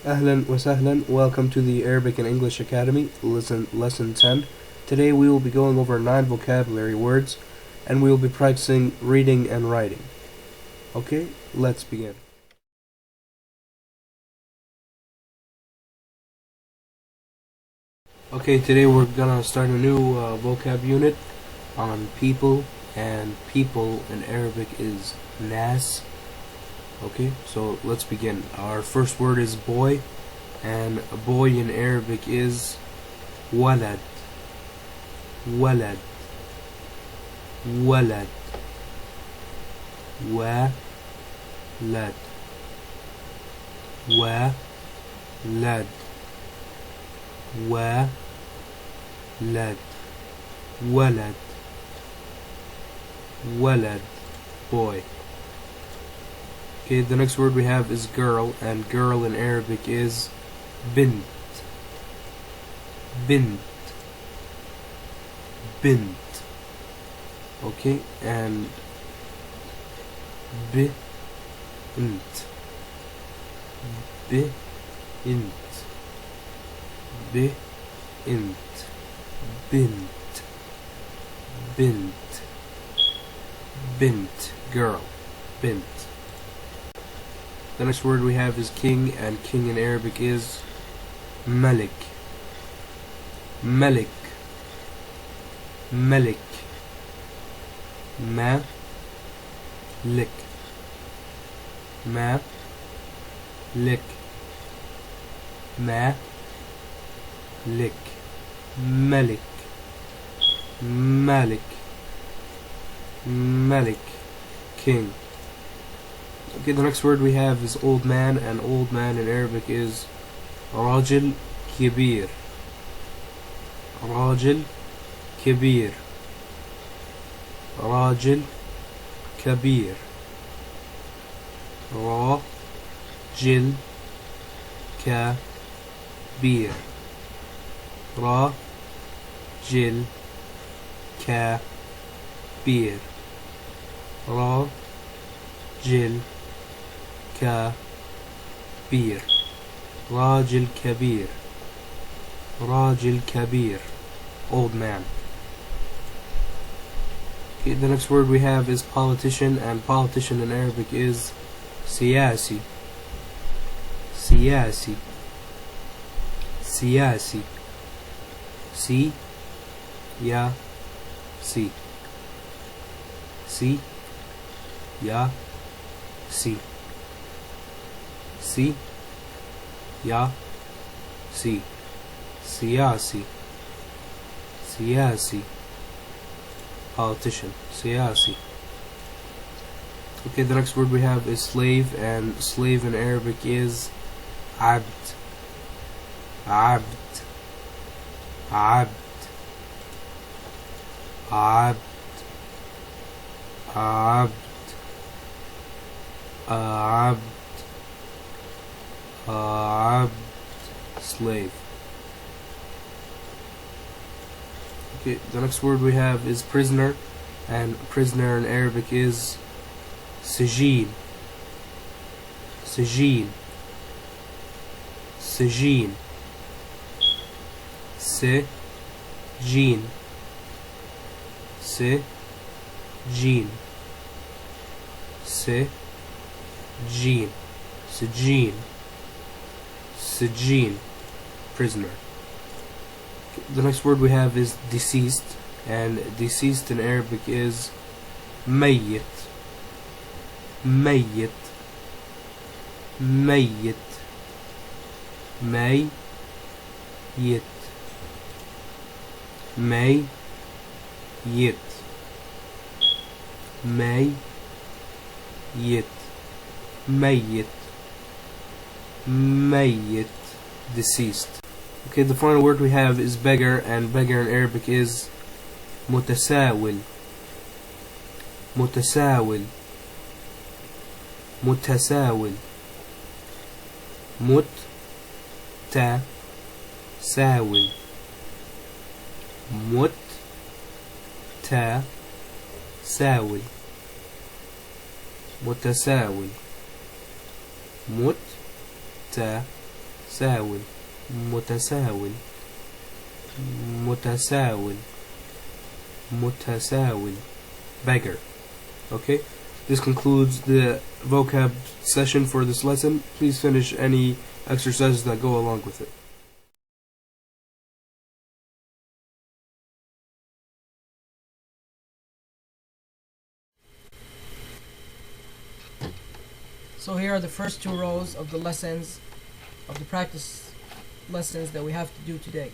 Ahlan wa sahlan, welcome to the Arabic and English Academy, lesson 10. Today we will be going over 9 vocabulary words and we will be practicing reading and writing. Okay, let's begin. Okay, today we're gonna start a new vocab unit on people, and people in Arabic is nas. Okay, so let's begin. Our first word is boy, and a boy in Arabic is walad. Walad. Walad. Walad. Walad. Walad. Walad. Walad. Boy. Okay, the next word we have is girl, and girl in Arabic is bint. Bint. Bint. Okay, and bint. Bint. Bint. Bint. Bint. Bint. Girl. Bint. The next word we have is king, and king in Arabic is malik. Malik. Malik. Malik. Malik. Malik. Malik. Malik. Malik. King. Okay, the next word we have is old man, and old man in Arabic is rajil kibir. Rajil kibir. Rajil kabir. Rajil kabir. Rajil kabir. Rajil كبير. راجل كبير. راجل كبير. Old man. Okay, the next word we have is politician, and politician in Arabic is سياسي. سياسي. سياسي. سي يا سي. سي يا سي. سي يا سي. سياسي. سياسي. Politician. سياسي. Okay, the next word we have is slave, and slave in Arabic is عبد. عبد. عبد. عبد. عبد. عبد. عبد. Slave. Okay, the next word we have is prisoner, and prisoner in Arabic is سجين. سجين. سجين. سجين. سجين. سجين. سجين. سجين. Prisoner. The next word we have is deceased, and deceased in Arabic is ميت. ميت. ميت. ميت. ميت. ميت. ميت. ميت. Deceased. Okay, the final word we have is beggar, and beggar in Arabic is متساول. متساول. متساول. متساول. متساول. متساول. ساون متساون متساون متساون beggar. Okay, this concludes the vocab session for this lesson. Please finish any exercises that go along with it. So here are the first two rows of the lessons, of the practice lessons that we have to do today.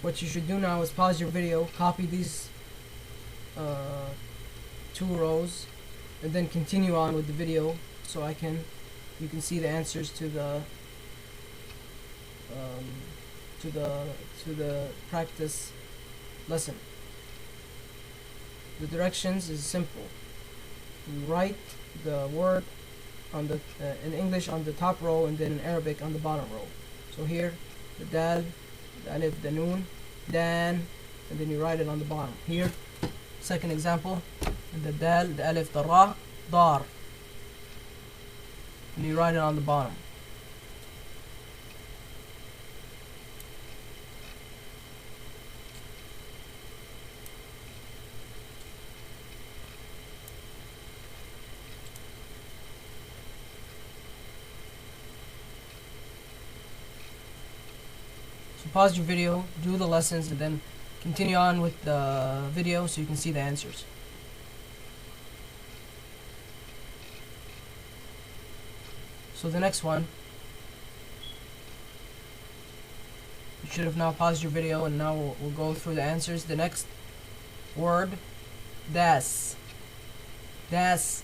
What you should do now is pause your video, copy these two rows, and then continue on with the video so you can see the answers to the practice lesson. The directions is simple. You write the word on the in English on the top row and then in Arabic on the bottom row. So here the dal, the alif, the noon, dan, and then you write it on the bottom. Here, second example, the dal, the alif, the ra, dar, and you write it on the bottom. Pause your video, do the lessons, and then continue on with the video so you can see the answers. So the next one, you should have now paused your video, and now we'll go through the answers. The next word, das. Das.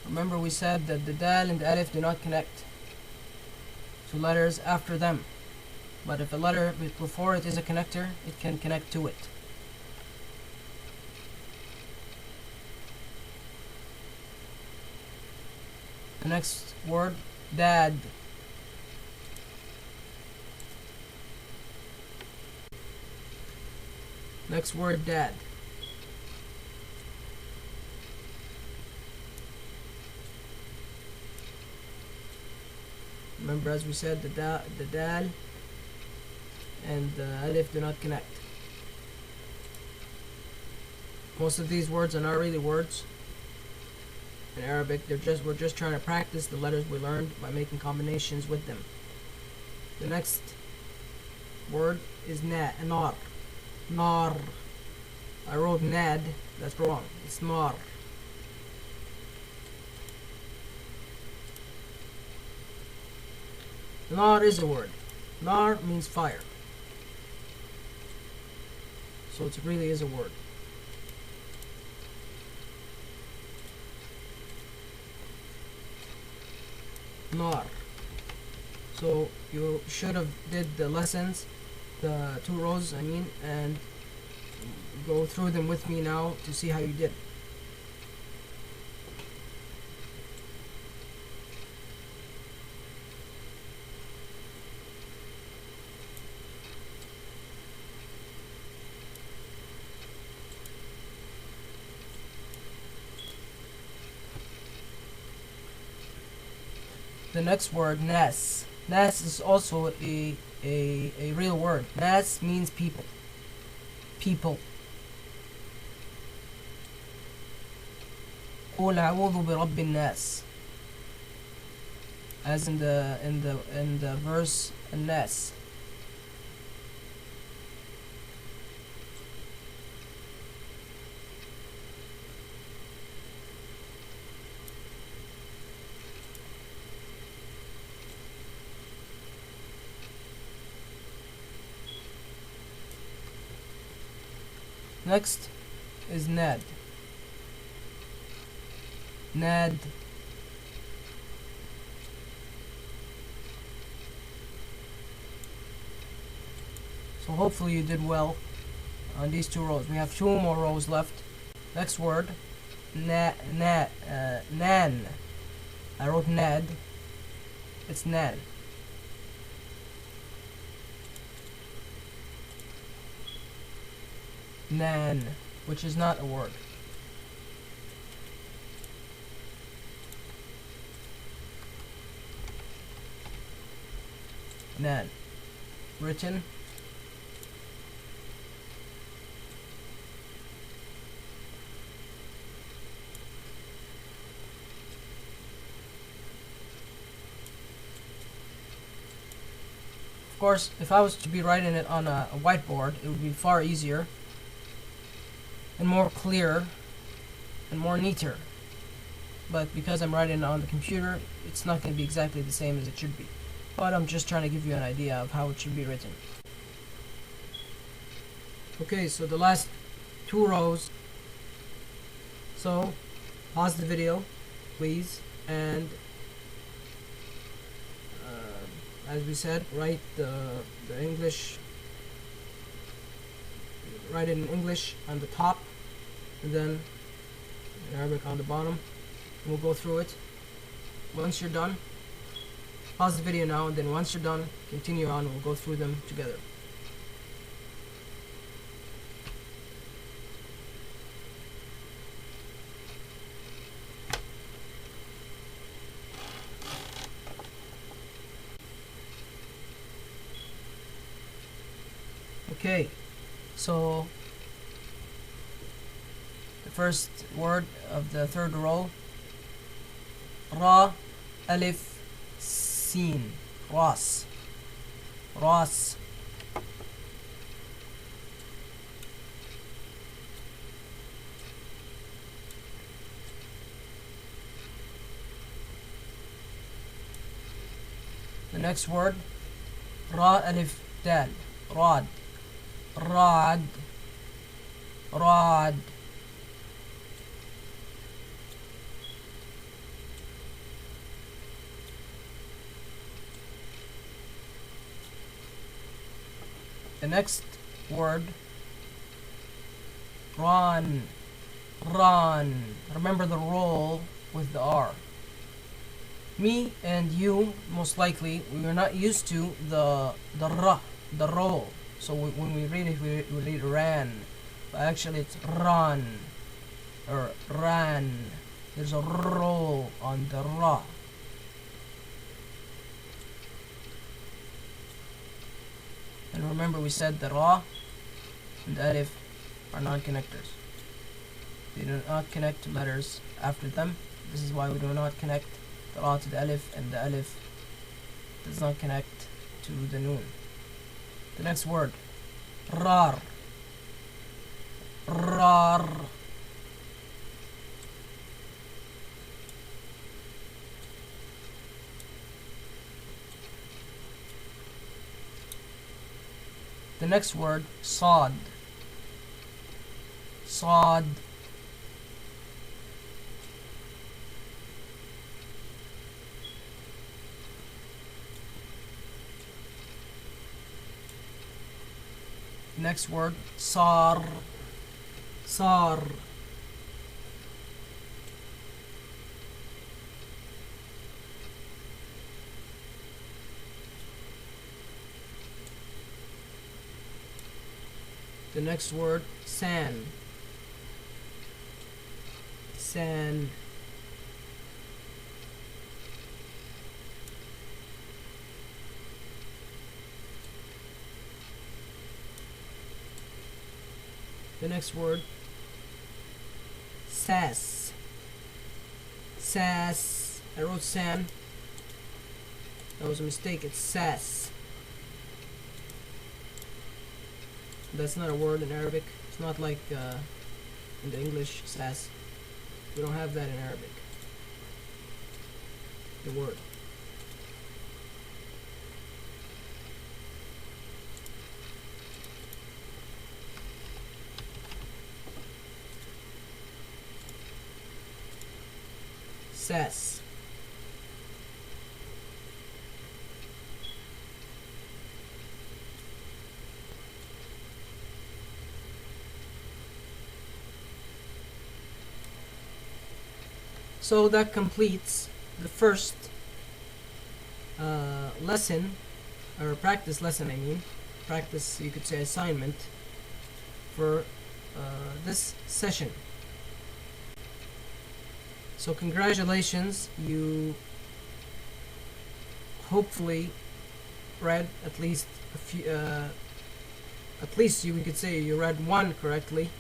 Remember, we said that the dal and the alif do not connect to letters after them, but if a letter before it is a connector, it can connect to it. The next word, dad. Next word, dad. Remember, as we said, the dal and the alif do not connect. Most of these words are not really words in Arabic. We're just trying to practice the letters we learned by making combinations with them. The next word is nar. Nar. I wrote nad. That's wrong. It's nar. Nar is a word. Nar means fire. So it really is a word. Nar. So you should have did the lessons, the two rows I mean, and go through them with me now to see how you did. The next word, nas. Nas is also a real word. Nas means people. People. قل أعوذ برب الناس. As in the verse الناس. Next is nad. Nad. So hopefully you did well on these 2 rows. We have 2 more rows left. Next word, nan. I wrote nad. It's nan. Nan, which is not a word. Nan. Written. Of course, if I was to be writing it on a whiteboard, it would be far easier and more clear and more neater. But because I'm writing it on the computer, it's not going to be exactly the same as it should be. But I'm just trying to give you an idea of how it should be written. Okay, so the last 2 rows. So, pause the video, please, and as we said, write the English, write it in English on the top, and then in Arabic on the bottom. And we'll go through it. Once you're done, pause the video now, and then once you're done, continue on. We'll go through them together. Okay, so the first word of the 3rd row, ra, alif, sin, ras, ras. The next word, ra, alif, dal, rad, rad, rad. The next word, ran, ran. Remember the roll with the R. Me and you, most likely, we are not used to the ra, the roll. So when we read it, we read ran. But actually it's ran, or ran. There's a roll on the ra. And remember we said the ra and the alif are non-connectors. They do not connect to letters after them. This is why we do not connect the ra to the alif, and the alif does not connect to the noon. The next word, rar, rar. The next word, sad, sad. Next word, sar, sar. The next word, san, san. The next word, sas, sas. I wrote san. That was a mistake. It's sas. That's not a word in Arabic. It's not like in the English, sas. We don't have that in Arabic. The word. Sas. So that completes the first lesson, or practice lesson, I mean. Practice, you could say, assignment for this session. So congratulations, you hopefully read at least a few, at least you could say you read one correctly.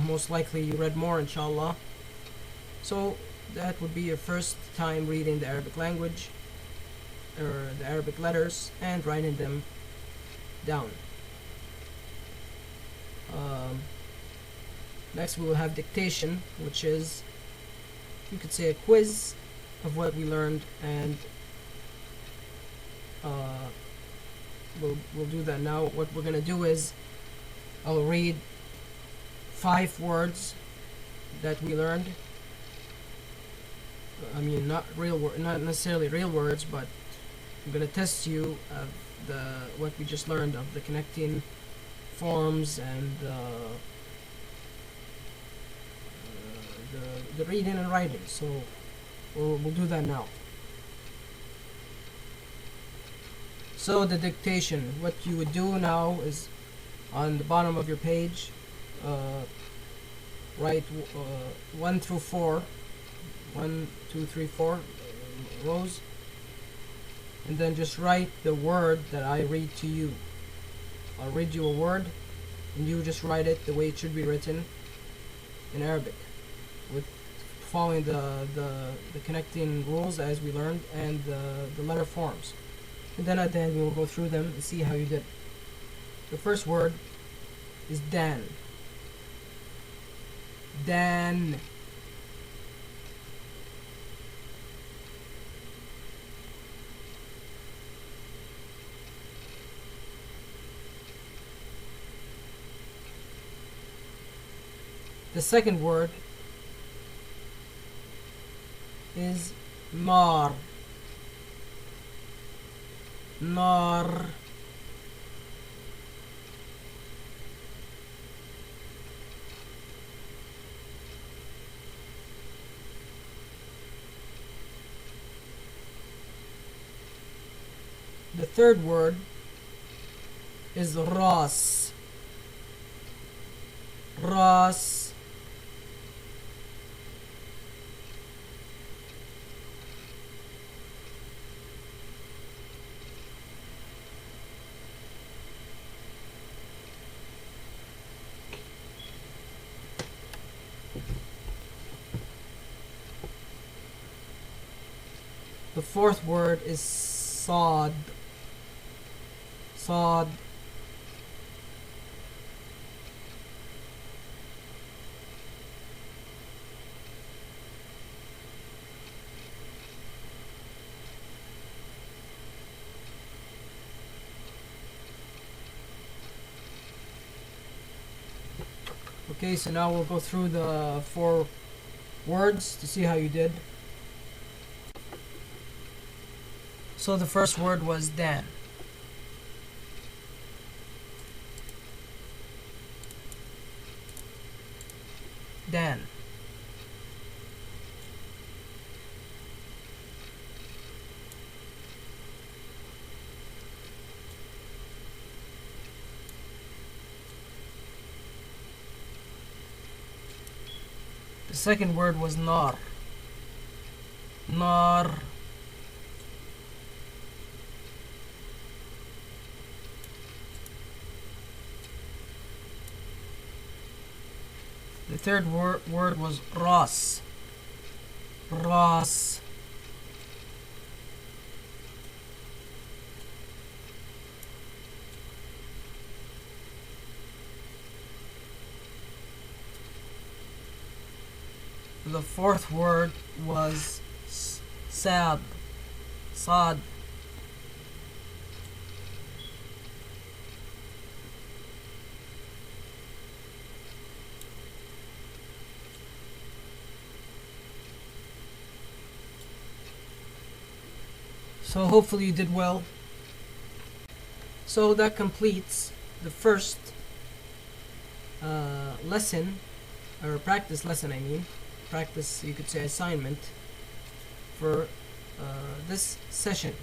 Most likely you read more, inshallah. So that would be your first time reading the Arabic language, or the Arabic letters, and writing them down. Next we will have dictation, which is, you could say, a quiz of what we learned, and we'll do that now. What we're gonna do is, I'll read 5 words that we learned. I mean, not necessarily real words, but I'm gonna test you of what we just learned of the connecting forms and the reading and writing. So we'll do that now. So the dictation, what you would do now is, on the bottom of your page, write 1 through 4, 1, 2, 3, 4 rows, and then just write the word that I read to you. I'll read you a word, and you just write it the way it should be written in Arabic, with following the connecting rules as we learned, and the letter forms. And then at the end we will go through them and see how you did. The first word is Dan. Dan. The second word is nar. Nar. The third word is ras. Ras. The fourth word is Sad. Sad. Okay, so now we'll go through the 4 words to see how you did. So the first word was Dan. Dan. The second word was nar. Nar. The third word was ras. Ras. The fourth word was sad. Sad. So hopefully you did well. So that completes the first lesson, or practice lesson I mean, practice, you could say, assignment for this session.